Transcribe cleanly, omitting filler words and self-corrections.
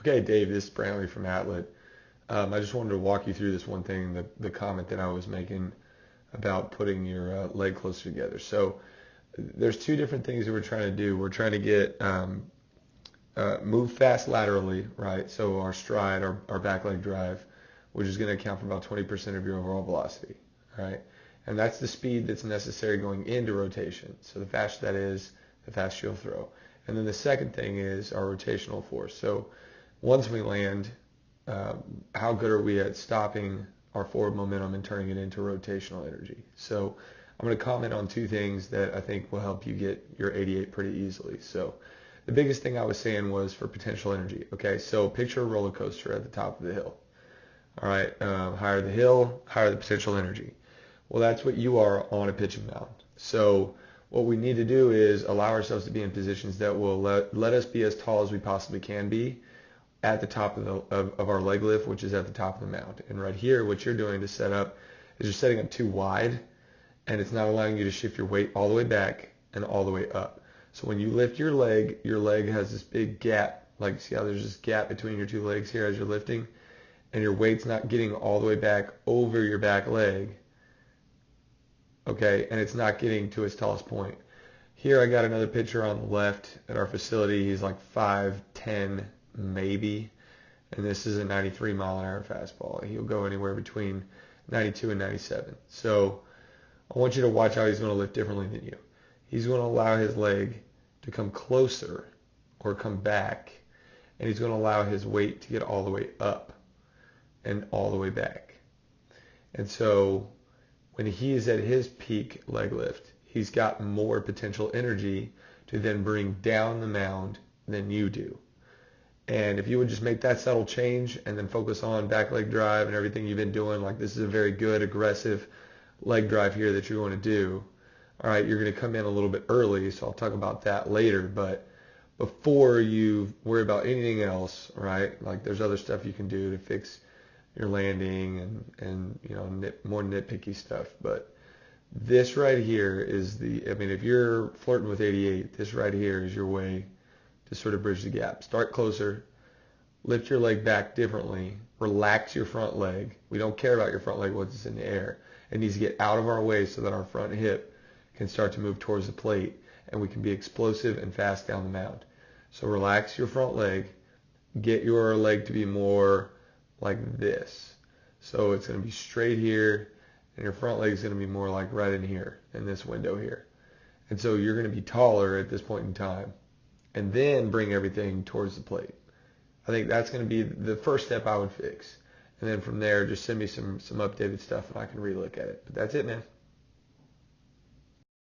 Okay, Dave, this is Brantley from Atlet. I just wanted to walk you through this one thing, the comment that I was making about putting your leg closer together. So there's two different things that we're trying to do. We're trying to get move fast laterally, right? So our stride, our back leg drive, which is going to account for about 20% of your overall velocity, right? And that's the speed that's necessary going into rotation. So the faster that is, the faster you'll throw. And then the second thing is our rotational force. So once we land, how good are we at stopping our forward momentum and turning it into rotational energy? So I'm going to comment on two things that I think will help you get your 88 pretty easily. So the biggest thing I was saying was for potential energy. Okay, so picture a roller coaster at the top of the hill. All right, higher the hill, higher the potential energy. Well, that's what you are on a pitching mound. So what we need to do is allow ourselves to be in positions that will let us be as tall as we possibly can be at the top of our leg lift, which is at the top of the mound. And right here, what you're doing to set up is you're setting up too wide, and it's not allowing you to shift your weight all the way back and all the way up. So when you lift your leg has this big gap. Like, see how there's this gap between your two legs here as you're lifting, and your weight's not getting all the way back over your back leg, okay, and it's not getting to its tallest point. Here I got another pitcher on the left at our facility. He's like 5'10", maybe, and this is a 93-mile-an-hour fastball. He'll go anywhere between 92 and 97. So I want you to watch how he's going to lift differently than you. He's going to allow his leg to come closer or come back, and he's going to allow his weight to get all the way up and all the way back. And so when he is at his peak leg lift, he's got more potential energy to then bring down the mound than you do. And if you would just make that subtle change and then focus on back leg drive and everything you've been doing, like this is a very good aggressive leg drive here that you're going to do. All right, you're going to come in a little bit early, so I'll talk about that later. But before you worry about anything else, right, like there's other stuff you can do to fix your landing and you know, more nitpicky stuff. But this right here is I mean, if you're flirting with 88, this right here is your way to sort of bridge the gap. Start closer, lift your leg back differently, relax your front leg. We don't care about your front leg once it's in the air. It needs to get out of our way so that our front hip can start to move towards the plate and we can be explosive and fast down the mound. So relax your front leg, get your leg to be more like this. So it's going to be straight here, and your front leg is going to be more like right in here, in this window here. And so you're going to be taller at this point in time, and then bring everything towards the plate. I think that's going to be the first step I would fix. And then from there, just send me some updated stuff, and I can relook at it. But that's it, man.